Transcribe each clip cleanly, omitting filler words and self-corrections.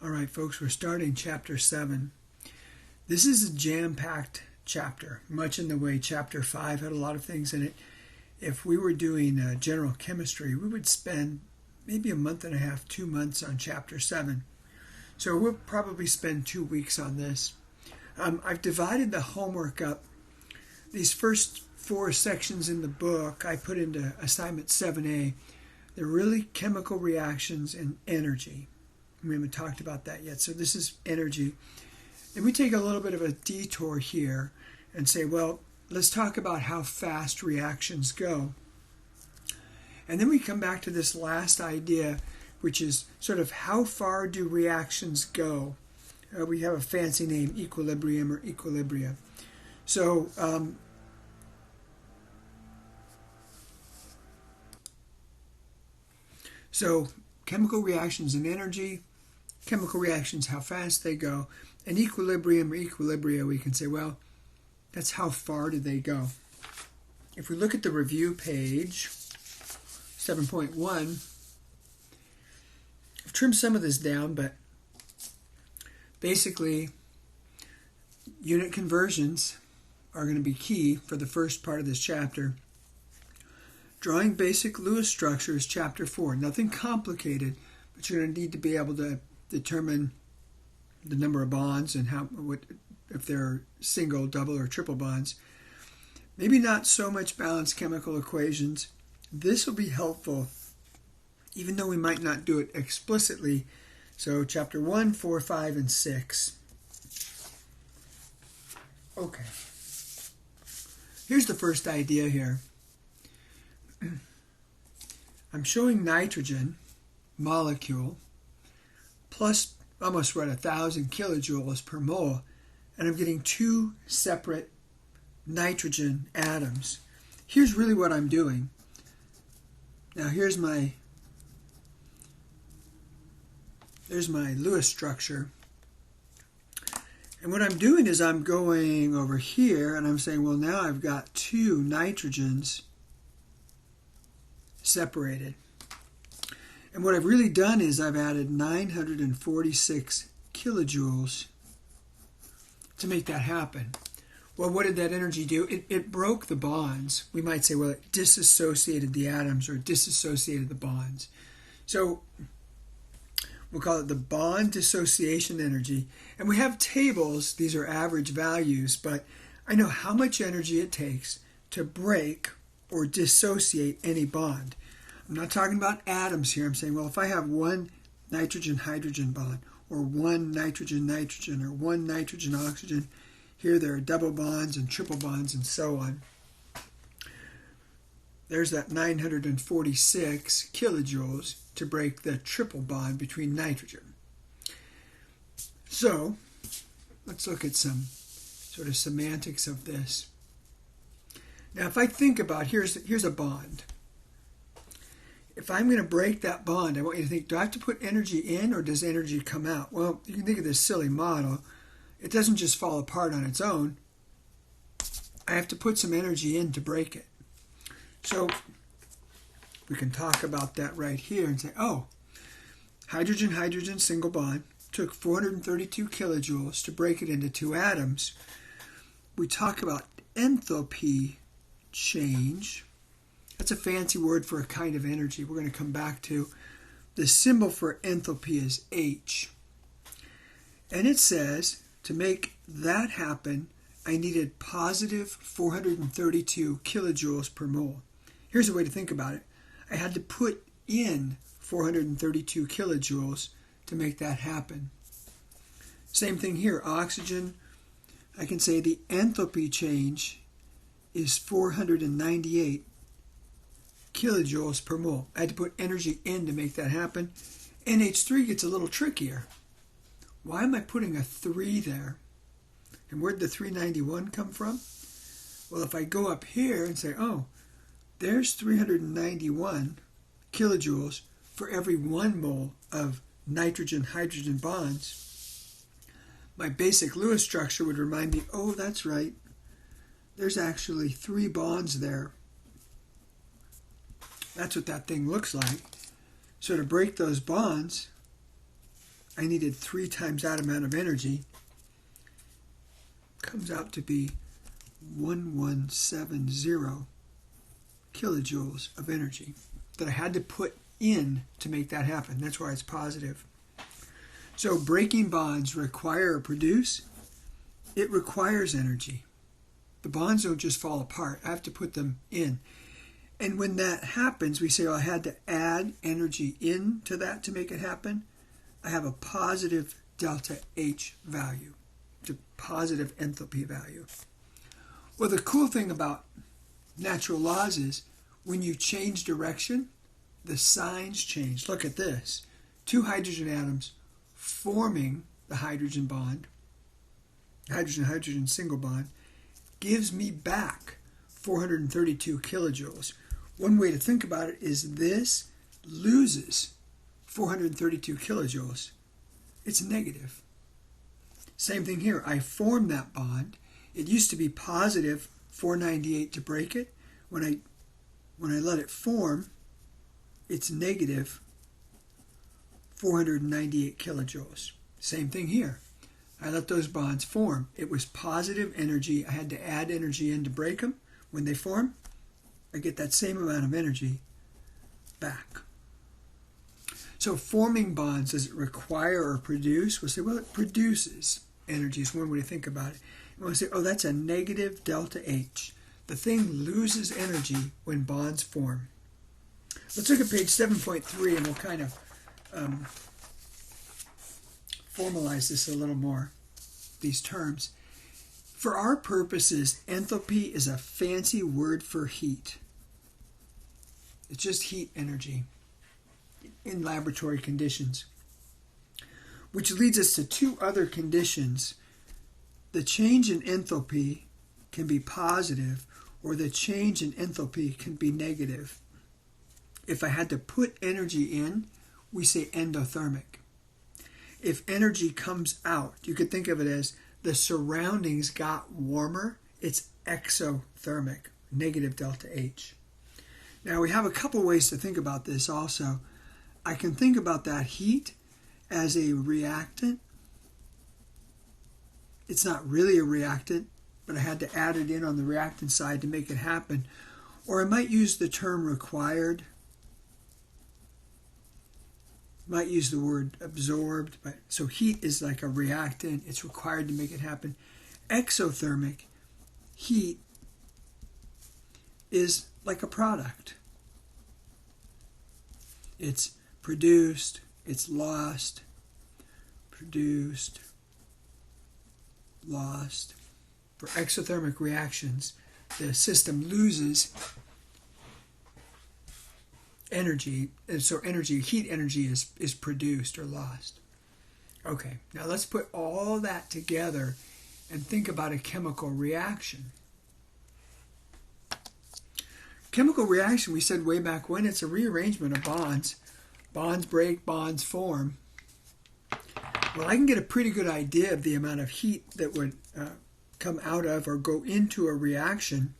All right, folks, we're starting chapter 7. This is a jam-packed chapter, much in the way chapter 5 had a lot of things in it. If we were doing general chemistry, we would spend maybe a month and a half, 2 months on chapter 7. So we'll probably spend 2 weeks on this. I've divided the homework up. These first 4 sections in the book I put into assignment 7A. They're really chemical reactions and energy. We haven't talked about that yet. So this is energy. And we take a little bit of a detour here and say, well, let's talk about how fast reactions go. And then we come back to this last idea, which is sort of how far do reactions go? We have a fancy name, equilibrium or equilibria. So chemical reactions and energy, chemical reactions, how fast they go, and equilibrium or equilibria, we can say, well, that's how far do they go. If we look at the review page, 7.1, I've trimmed some of this down, but basically, unit conversions are going to be key for the first part of this chapter. Drawing basic Lewis structures, chapter 4. Nothing complicated, but you're going to need to be able to determine the number of bonds and if they're single, double, or triple bonds. Maybe not so much balanced chemical equations. This will be helpful, even though we might not do it explicitly. So chapter 1, 4, 5, and 6. Okay. Here's the first idea here. I'm showing nitrogen molecule plus almost 1,000 kilojoules per mole, and I'm getting 2 separate nitrogen atoms. Here's really what I'm doing. Now there's my Lewis structure. And what I'm doing is I'm going over here and I'm saying, well, now I've got 2 nitrogens separated. And what I've really done is I've added 946 kilojoules to make that happen. Well, what did that energy do? It broke the bonds. We might say, well, it disassociated the atoms or disassociated the bonds. So we'll call it the bond dissociation energy. And we have tables. These are average values, but I know how much energy it takes to break or dissociate any bond. I'm not talking about atoms here. I'm saying, well, if I have one nitrogen-hydrogen bond, or one nitrogen-nitrogen, or one nitrogen-oxygen, here there are double bonds and triple bonds and so on. There's that 946 kilojoules to break the triple bond between nitrogen. So, let's look at some sort of semantics of this. Now, if I think about, here's a bond. If I'm going to break that bond, I want you to think, do I have to put energy in or does energy come out? Well, you can think of this silly model. It doesn't just fall apart on its own. I have to put some energy in to break it. So we can talk about that right here and say, oh, hydrogen-hydrogen single bond took 432 kilojoules to break it into 2 atoms. We talk about enthalpy change. That's a fancy word for a kind of energy we're going to come back to. The symbol for enthalpy is H. And it says, to make that happen, I needed positive 432 kilojoules per mole. Here's a way to think about it. I had to put in 432 kilojoules to make that happen. Same thing here. Oxygen, I can say the enthalpy change is 498 kilojoules per mole. I had to put energy in to make that happen. NH3 gets a little trickier. Why am I putting a 3 there? And where'd the 391 come from? Well, if I go up here and say, oh, there's 391 kilojoules for every 1 mole of nitrogen-hydrogen bonds, my basic Lewis structure would remind me, oh, that's right, there's actually 3 bonds there. That's what that thing looks like. So to break those bonds, I needed 3 times that amount of energy. Comes out to be 1170 kilojoules of energy that I had to put in to make that happen. That's why it's positive. So breaking bonds require or produce. It requires energy. The bonds don't just fall apart. I have to put them in. And when that happens, we say, oh, I had to add energy into that to make it happen. I have a positive delta H value. It's a positive enthalpy value. Well, the cool thing about natural laws is when you change direction, the signs change. Look at this. 2 hydrogen atoms forming the hydrogen bond, hydrogen-hydrogen single bond, gives me back 432 kilojoules. One way to think about it is this loses 432 kilojoules. It's negative. Same thing here. I form that bond. It used to be positive 498 to break it. When I let it form, it's negative 498 kilojoules. Same thing here. I let those bonds form. It was positive energy. I had to add energy in to break them. When they form, I get that same amount of energy back. So forming bonds, does it require or produce? We'll say, well, it produces energy is one way to think about it. And we'll say, oh, that's a negative delta H. The thing loses energy when bonds form. Let's look at page 7.3 and we'll kind of formalize this a little more, these terms. For our purposes, enthalpy is a fancy word for heat. It's just heat energy in laboratory conditions. Which leads us to 2 other conditions. The change in enthalpy can be positive, or the change in enthalpy can be negative. If I had to put energy in, we say endothermic. If energy comes out, you could think of it as the surroundings got warmer, it's exothermic, negative delta H. Now we have a couple ways to think about this also. I can think about that heat as a reactant. It's not really a reactant, but I had to add it in on the reactant side to make it happen. Or I might use the term required. Might use the word absorbed, but so heat is like a reactant. It's required to make it happen. Exothermic heat is like a product. It's produced, it's lost, produced, lost. For exothermic reactions, the system loses energy, and so heat energy is produced or lost. Okay, now let's put all that together and think about a chemical reaction. Chemical reaction, we said way back when, it's a rearrangement of bonds. Bonds break, bonds form. Well, I can get a pretty good idea of the amount of heat that would come out of or go into a reaction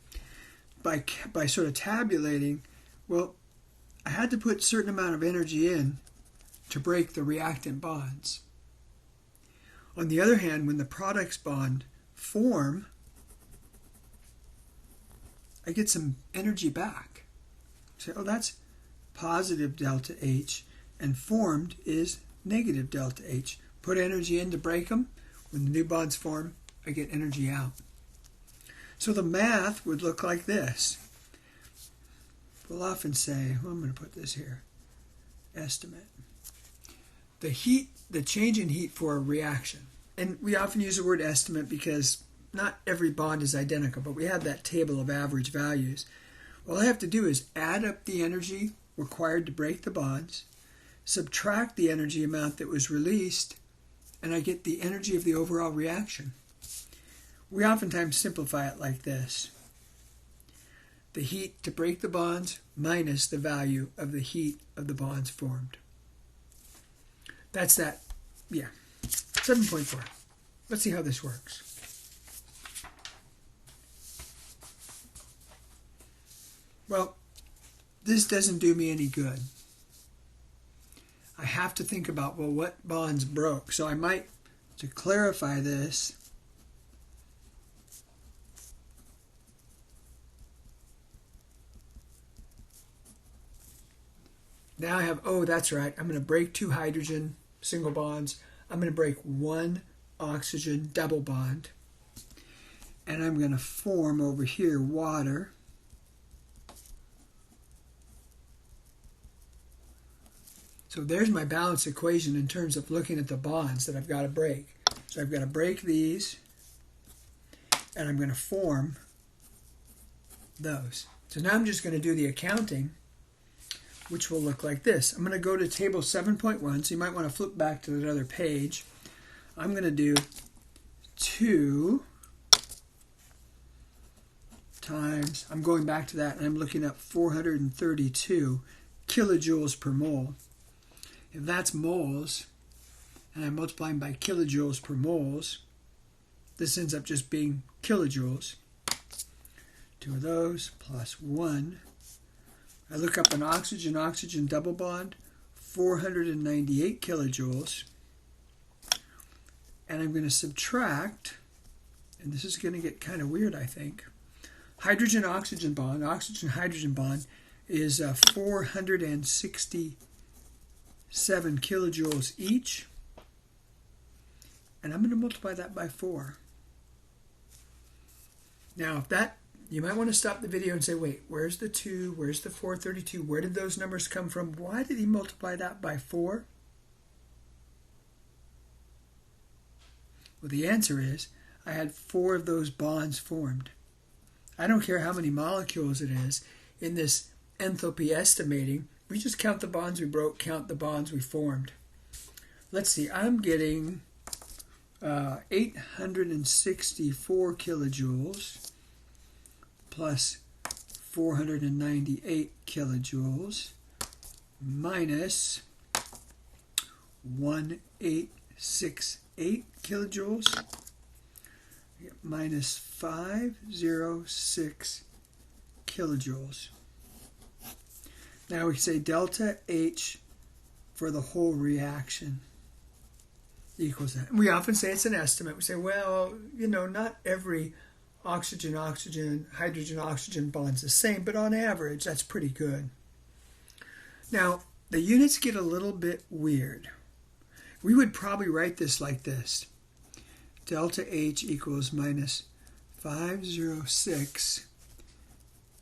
by sort of tabulating, well, I had to put a certain amount of energy in to break the reactant bonds. On the other hand, when the products bond form, I get some energy back. Say, oh, that's positive delta H, and formed is negative delta H. Put energy in to break them. When the new bonds form, I get energy out. So the math would look like this. We'll often say, well, I'm going to put this here, estimate. The change in heat for a reaction. And we often use the word estimate because not every bond is identical, but we have that table of average values. All I have to do is add up the energy required to break the bonds, subtract the energy amount that was released, and I get the energy of the overall reaction. We oftentimes simplify it like this. The heat to break the bonds minus the value of the heat of the bonds formed. That's that, 7.4. Let's see how this works. Well, this doesn't do me any good. I have to think about, well, what bonds broke? So I might, to clarify this, now I have, oh, that's right, I'm going to break 2 hydrogen single bonds. I'm going to break 1 oxygen double bond. And I'm going to form over here water. So there's my balance equation in terms of looking at the bonds that I've got to break. So I've got to break these, and I'm going to form those. So now I'm just going to do the accounting, which will look like this. I'm going to go to table 7.1, so you might want to flip back to that other page. I'm going to do 2 times, I'm going back to that, and I'm looking at 432 kilojoules per mole. If that's moles, and I'm multiplying by kilojoules per moles, this ends up just being kilojoules. 2 of those plus 1. I look up an oxygen-oxygen double bond, 498 kilojoules. And I'm going to subtract, and this is going to get kind of weird, I think. Hydrogen-oxygen bond, oxygen-hydrogen bond is 467 kilojoules each. And I'm going to multiply that by 4. Now, if that, you might want to stop the video and say, wait, where's the 2? Where's the 432? Where did those numbers come from? Why did he multiply that by 4? Well, the answer is I had 4 of those bonds formed. I don't care how many molecules it is. In this enthalpy estimating, we just count the bonds we broke, count the bonds we formed. Let's see, I'm getting 864 kilojoules plus 498 kilojoules minus 1868 kilojoules minus 506 kilojoules. Now we say delta H for the whole reaction equals that. And we often say it's an estimate. We say, well, you know, not every oxygen-oxygen, hydrogen-oxygen bond's the same, but on average, that's pretty good. Now, the units get a little bit weird. We would probably write this like this. Delta H equals minus 506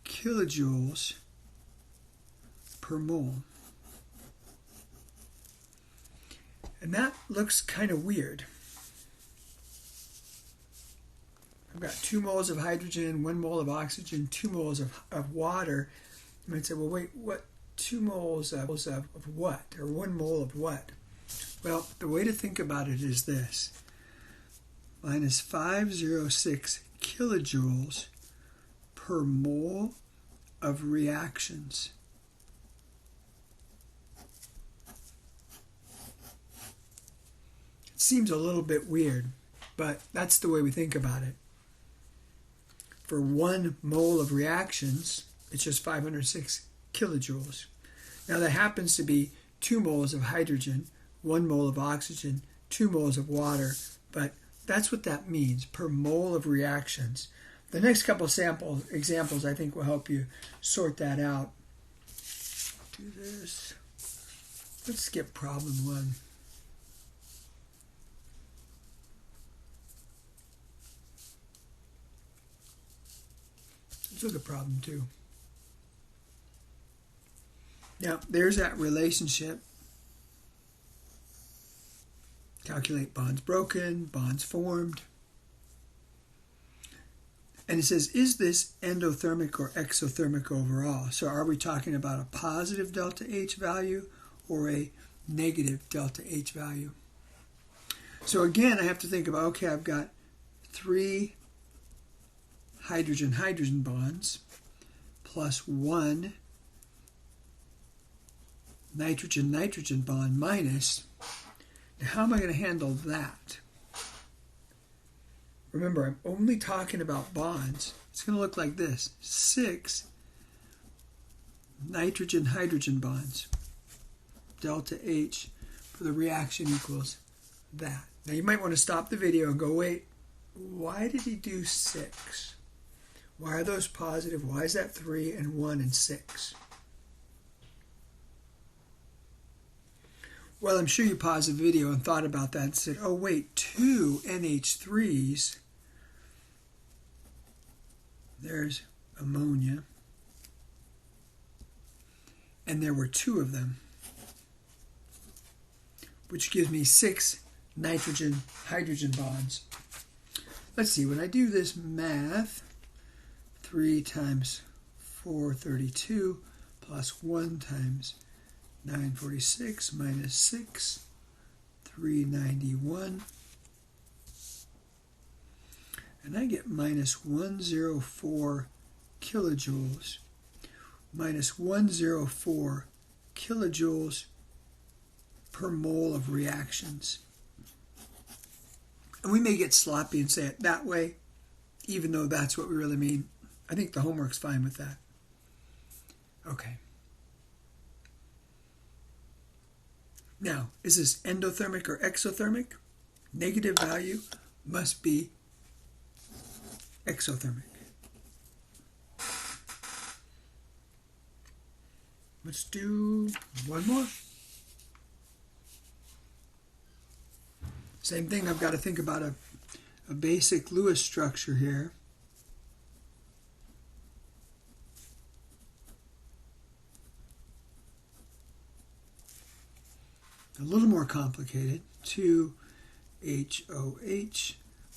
kilojoules per mole. And that looks kind of weird. I've got 2 moles of hydrogen, 1 mole of oxygen, 2 moles of water. You might say, well, wait, what? 2 moles of what? Or 1 mole of what? Well, the way to think about it is this. Minus 506 kilojoules per mole of reactions. It seems a little bit weird, but that's the way we think about it. For 1 mole of reactions, it's just 506 kilojoules. Now that happens to be 2 moles of hydrogen, 1 mole of oxygen, 2 moles of water, but that's what that means, per mole of reactions. The next couple examples I think will help you sort that out. Do this. Let's skip problem 1. Let's look at problem 2. Now, there's that relationship. Calculate bonds broken, bonds formed. And it says, is this endothermic or exothermic overall? So are we talking about a positive delta H value or a negative delta H value? So again, I have to think about, okay, I've got 3 hydrogen-hydrogen bonds plus 1 nitrogen-nitrogen bond minus. Now, how am I going to handle that? Remember, I'm only talking about bonds. It's going to look like this. 6 nitrogen-hydrogen bonds delta H for the reaction equals that. Now you might want to stop the video and go, wait, why did he do 6? Why are those positive? Why is that 3 and 1 and 6? Well, I'm sure you paused the video and thought about that and said, oh wait, 2 NH3s. There's ammonia. And there were 2 of them, which gives me 6 nitrogen-hydrogen bonds. Let's see, when I do this math, 3 times 432 plus 1 times 946 minus 6, 391. And I get minus 104 kilojoules. Minus 104 kilojoules per mole of reactions. And we may get sloppy and say it that way, even though that's what we really mean. I think the homework's fine with that. Okay. Now, is this endothermic or exothermic? Negative value must be exothermic. Let's do one more. Same thing, I've got to think about a basic Lewis structure here. A little more complicated. 2HOH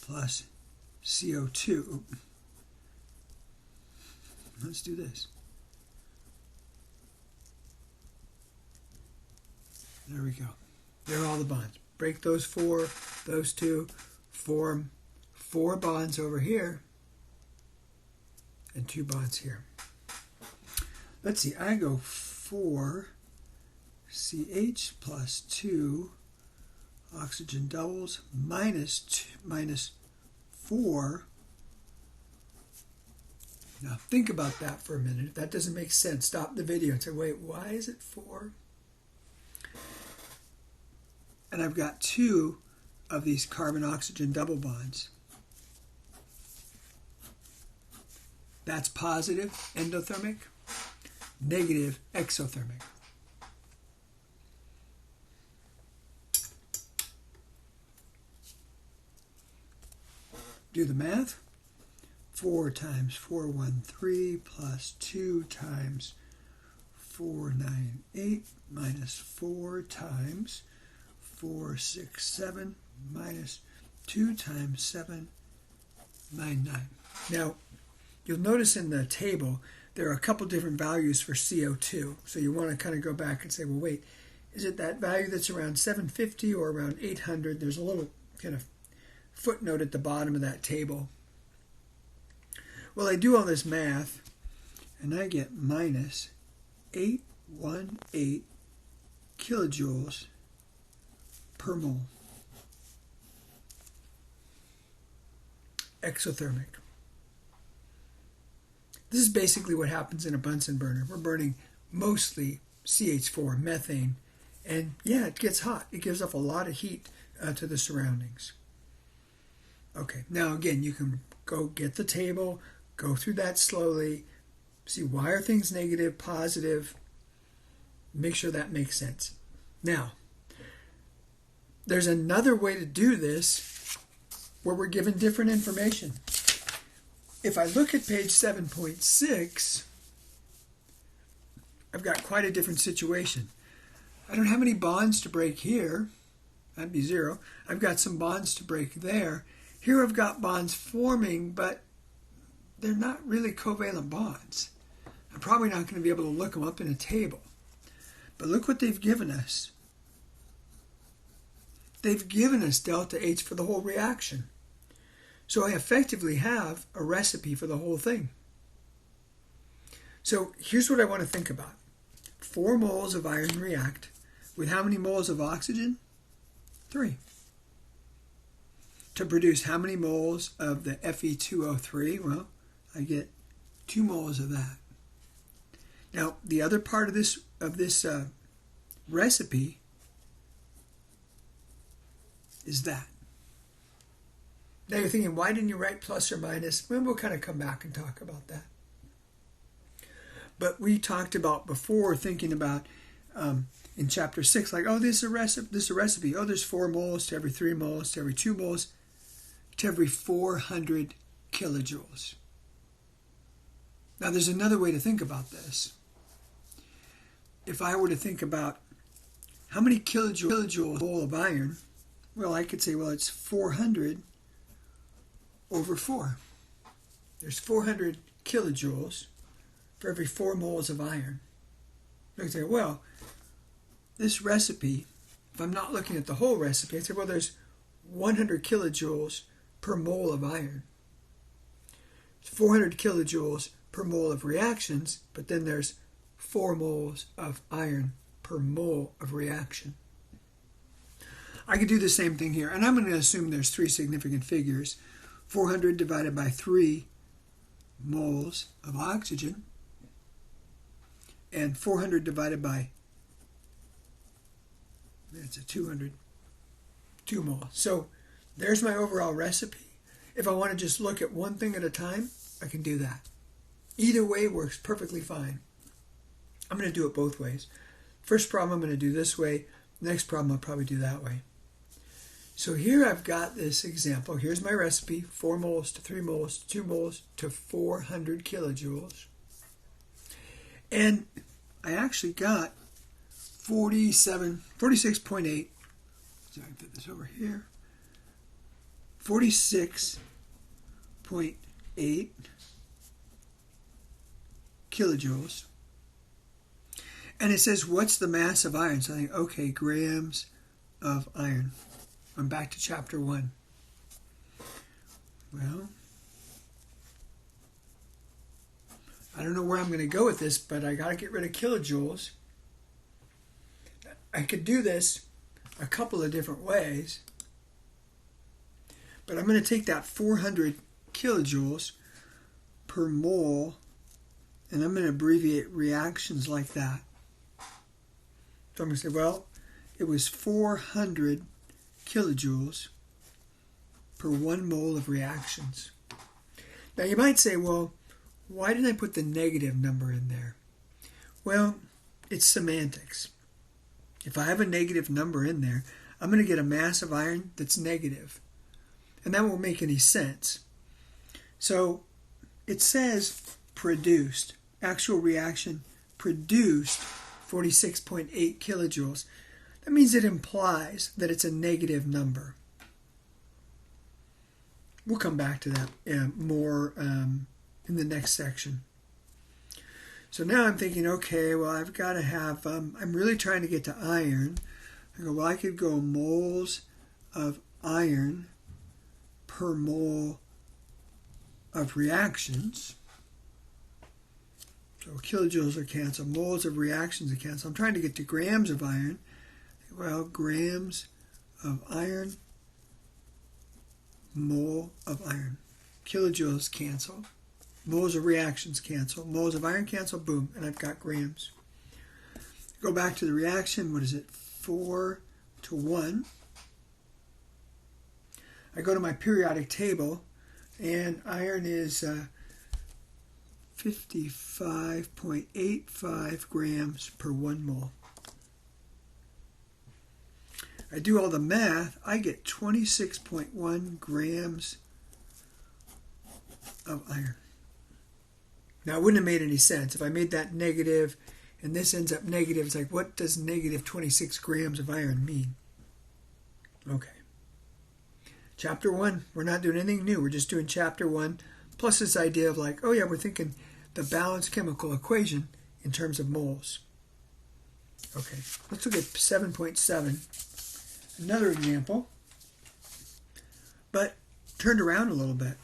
plus CO2. Let's do this. There we go. There are all the bonds. Break those 4, those 2, form 4 bonds over here, and 2 bonds here. Let's see, I go 4 CH plus 2 oxygen doubles minus 4. Now think about that for a minute. If that doesn't make sense, stop the video and say, wait, why is it 4? And I've got 2 of these carbon-oxygen double bonds. That's positive, endothermic, negative, exothermic. Do the math. 4 times 413 plus 2 times 498 minus 4 times 467 minus 2 times 799. Now, you'll notice in the table there are a couple different values for CO2. So you want to kind of go back and say, well, wait, is it that value that's around 750 or around 800? There's a little kind of footnote at the bottom of that table. Well, I do all this math, and I get minus 818 kilojoules per mole. Exothermic. This is basically what happens in a Bunsen burner. We're burning mostly CH4, methane, and yeah, it gets hot. It gives off a lot of heat to the surroundings. Okay, now again, you can go get the table, go through that slowly, see why are things negative, positive, make sure that makes sense. Now, there's another way to do this where we're given different information. If I look at page 7.6, I've got quite a different situation. I don't have any bonds to break here. That'd be 0. I've got some bonds to break there. Here I've got bonds forming, but they're not really covalent bonds. I'm probably not going to be able to look them up in a table. But look what they've given us. They've given us delta H for the whole reaction. So I effectively have a recipe for the whole thing. So here's what I want to think about. 4 moles of iron react with how many moles of oxygen? 3. To produce how many moles of the Fe2O3? Well, I get 2 moles of that. Now, the other part of this recipe is that. Now you're thinking, why didn't you write plus or minus? Well, we'll kind of come back and talk about that. But we talked about before, thinking about in chapter 6, like, oh, this is a recipe. Oh, there's 4 moles to every 3 moles to every 2 moles to every 400 kilojoules. Now, there's another way to think about this. If I were to think about how many kilojoules a mole of iron, well, I could say, well, it's 400 over 4. There's 400 kilojoules for every 4 moles of iron. I could say, well, this recipe, if I'm not looking at the whole recipe, I'd say, well, there's 100 kilojoules per mole of iron. 400 kilojoules per mole of reactions, but then there's 4 moles of iron per mole of reaction. I could do the same thing here, and I'm going to assume there's 3 significant figures. 400 divided by 3 moles of oxygen, and 400 divided by, that's a 200, 2 moles. So there's my overall recipe. If I want to just look at one thing at a time, I can do that. Either way works perfectly fine. I'm going to do it both ways. First problem I'm going to do this way. Next problem I'll probably do that way. So here I've got this example. Here's my recipe, 4 moles to 3 moles to 2 moles to 400 kilojoules. And I actually got 46.8. So I can put this over here. 46.8 kilojoules. And it says, what's the mass of iron? So I think, okay, grams of iron. I'm back to chapter 1. Well, I don't know where I'm going to go with this, but I got to get rid of kilojoules. I could do this a couple of different ways, but I'm going to take that 400 kilojoules per mole, and I'm going to abbreviate reactions like that. So I'm going to say, well, it was 400 kilojoules per 1 mole of reactions. Now you might say, well, why did I put the negative number in there? Well, it's semantics. If I have a negative number in there, I'm going to get a mass of iron that's negative. And that won't make any sense. So it says produced, actual reaction produced 46.8 kilojoules. That means it implies that it's a negative number. We'll come back to that more in the next section. So now I'm thinking, okay, well, I've got to have, I'm really trying to get to iron. I go, well, I could go moles of iron per mole of reactions. So kilojoules are canceled. Moles of reactions are canceled. I'm trying to get to grams of iron. Well, grams of iron, mole of iron. Kilojoules cancel. Moles of reactions cancel. Moles of iron cancel. Boom. And I've got grams. Go back to the reaction. What is it? 4 to 1. I go to my periodic table, and iron is 55.85 grams per 1 mole. I do all the math, I get 26.1 grams of iron. Now, it wouldn't have made any sense. If I made that negative and this ends up negative, it's like, what does negative 26 grams of iron mean? Okay. Chapter 1, we're not doing anything new. We're just doing chapter 1, plus this idea of like, oh yeah, we're thinking the balanced chemical equation in terms of moles. Okay, let's look at 7.7. Another example, but turned around a little bit.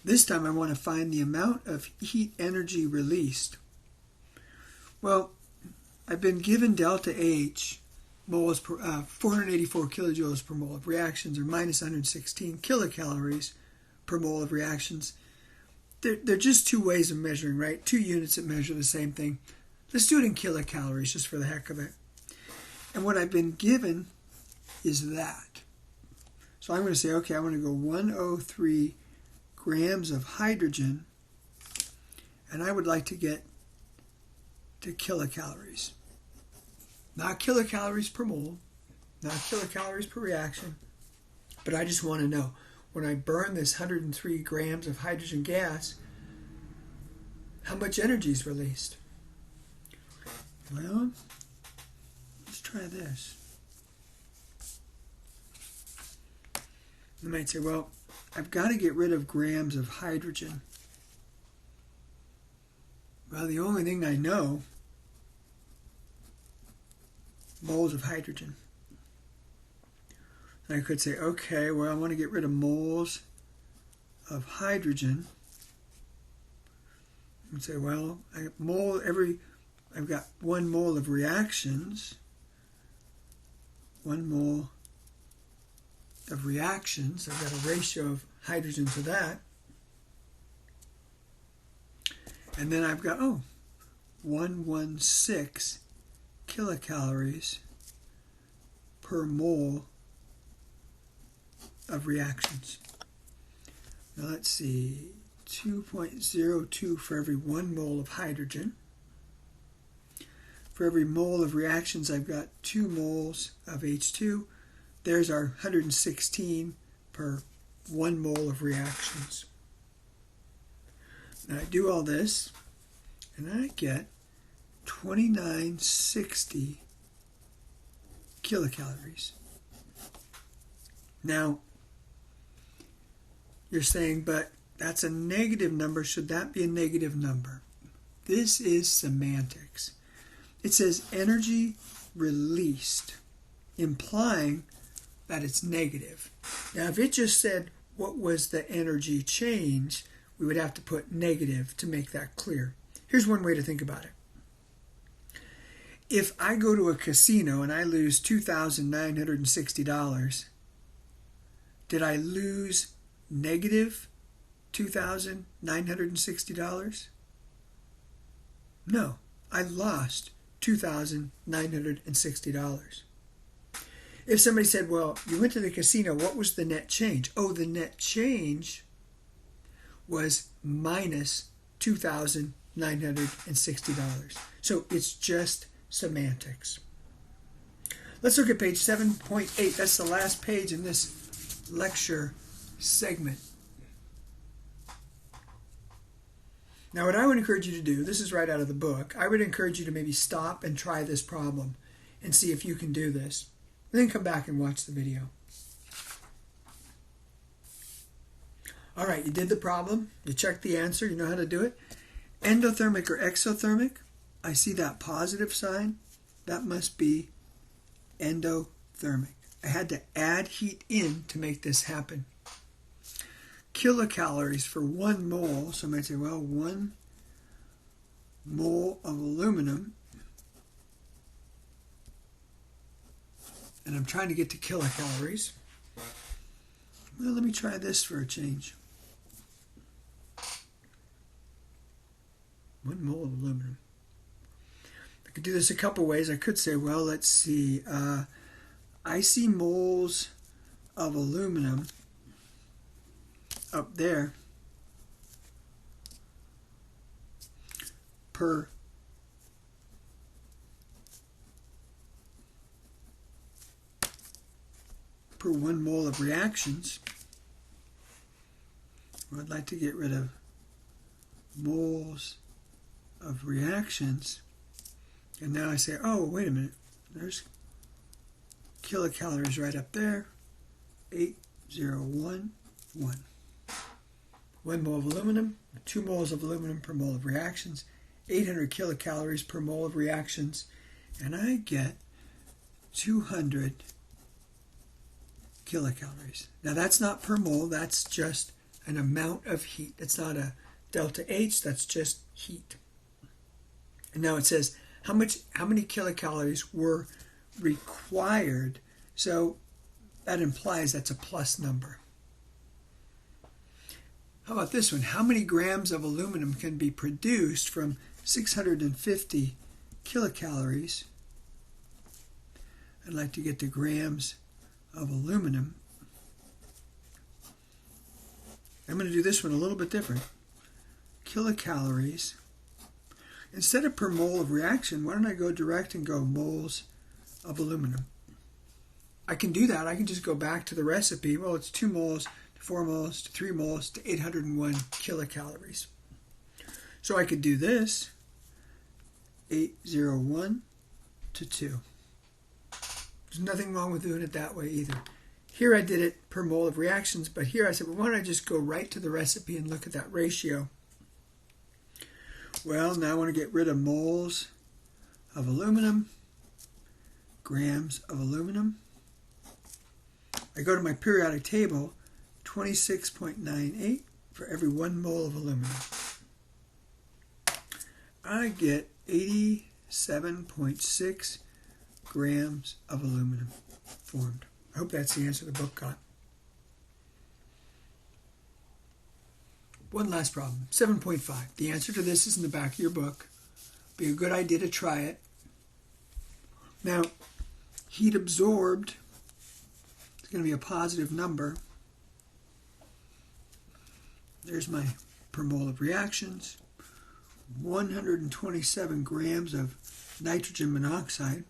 This time I want to find the amount of heat energy released. Well, I've been given delta H, moles per 484 kilojoules per mole of reactions, or minus 116 kilocalories per mole of reactions. They're just two ways of measuring, right? Two units that measure the same thing. Let's do it in kilocalories just for the heck of it. And what I've been given is that. So I'm going to say, okay, I want to go 103 grams of hydrogen, and I would like to get to kilocalories. Not kilocalories per mole, not kilocalories per reaction, but I just want to know, when I burn this 103 grams of hydrogen gas, how much energy is released? Well, let's try this. You might say, well, I've got to get rid of grams of hydrogen. Well, the only thing I know, moles of hydrogen. And I could say, okay, well, I want to get rid of moles of hydrogen. And say, well, I've got 1 mole of reactions. 1 mole of reactions. I've got a ratio of hydrogen to that. And then I've got, 116 kilocalories per mole of reactions. Now let's see, 2.02 for every 1 mole of hydrogen. For every mole of reactions, I've got 2 moles of H2. There's our 116 per 1 mole of reactions. Now I do all this, and I get 2960 kilocalories. Now, you're saying, but that's a negative number. Should that be a negative number? This is semantics. It says energy released, implying that it's negative. Now, if it just said what was the energy change, we would have to put negative to make that clear. Here's one way to think about it. If I go to a casino and I lose $2,960, did I lose negative $2,960? No, I lost $2,960. If somebody said, well, you went to the casino, what was the net change? Oh, the net change was minus $2,960. So it's just semantics. Let's look at page 7.8. That's the last page in this lecture segment. Now, what I would encourage you to do, this is right out of the book, I would encourage you to maybe stop and try this problem and see if you can do this. And then come back and watch the video. All right, you did the problem. You checked the answer. You know how to do it. Endothermic or exothermic. I see that positive sign. That must be endothermic. I had to add heat in to make this happen. Kilocalories for 1 mole. So I might say, well, 1 mole of aluminum. And I'm trying to get to kilocalories. Well, let me try this for a change. 1 mole of aluminum. I could do this a couple ways. I could say, well, let's see. I see moles of aluminum up there per 1 mole of reactions. I'd like to get rid of moles of reactions. And now I say, oh, wait a minute. There's kilocalories right up there. 8011. 1 mole of aluminum, 2 moles of aluminum per mole of reactions, 800 kilocalories per mole of reactions, and I get 200 kilocalories. Now that's not per mole, that's just an amount of heat. It's not a delta H, that's just heat. And now it says how many kilocalories were required. So that implies that's a plus number. How about this one? How many grams of aluminum can be produced from 650 kilocalories. I'd like to get the grams of aluminum. I'm going to do this one a little bit different. Kilocalories. Instead of per mole of reaction, why don't I go direct and go moles of aluminum? I can do that. I can just go back to the recipe. Well, it's 2 moles to 4 moles to 3 moles to 801 kilocalories. So I could do this, 801 to 2. There's nothing wrong with doing it that way either. Here I did it per mole of reactions, but here I said, well, why don't I just go right to the recipe and look at that ratio? Well, now I want to get rid of moles of aluminum, grams of aluminum. I go to my periodic table, 26.98 for every 1 mole of aluminum. I get 87.6 grams of aluminum formed. I hope that's the answer the book got. One last problem, 7.5. The answer to this is in the back of your book. Be a good idea to try it. Now, heat absorbed is going to be a positive number. There's my per mole of reactions. 127 grams of nitrogen monoxide.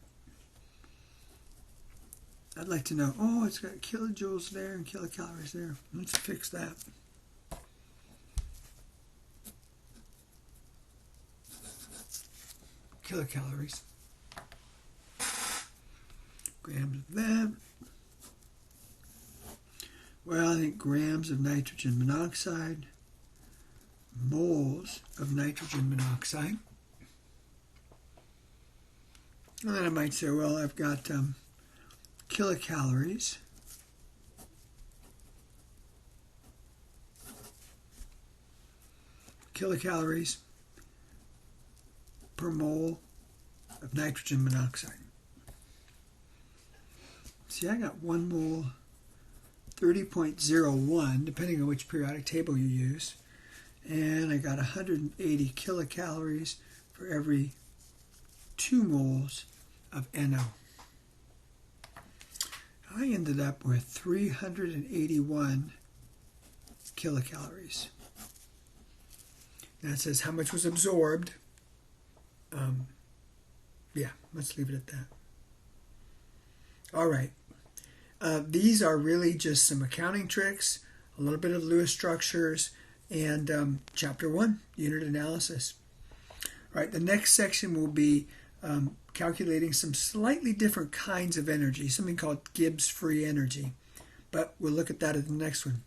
I'd like to know, oh, it's got kilojoules there and kilocalories there. Let's fix that. Kilocalories. Grams of that. Well, I think grams of nitrogen monoxide, moles of nitrogen monoxide. And then I might say, well, I've got kilocalories. Kilocalories per mole of nitrogen monoxide. See, I got 1 mole, 30.01, depending on which periodic table you use. And I got 180 kilocalories for every 2 moles of NO. I ended up with 381 kilocalories. That says how much was absorbed. Yeah, let's leave it at that. All right. These are really just some accounting tricks, a little bit of Lewis structures, and Chapter 1, unit analysis. All right, the next section will be calculating some slightly different kinds of energy, something called Gibbs free energy. But we'll look at that in the next one.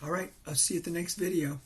All right, I'll see you at the next video.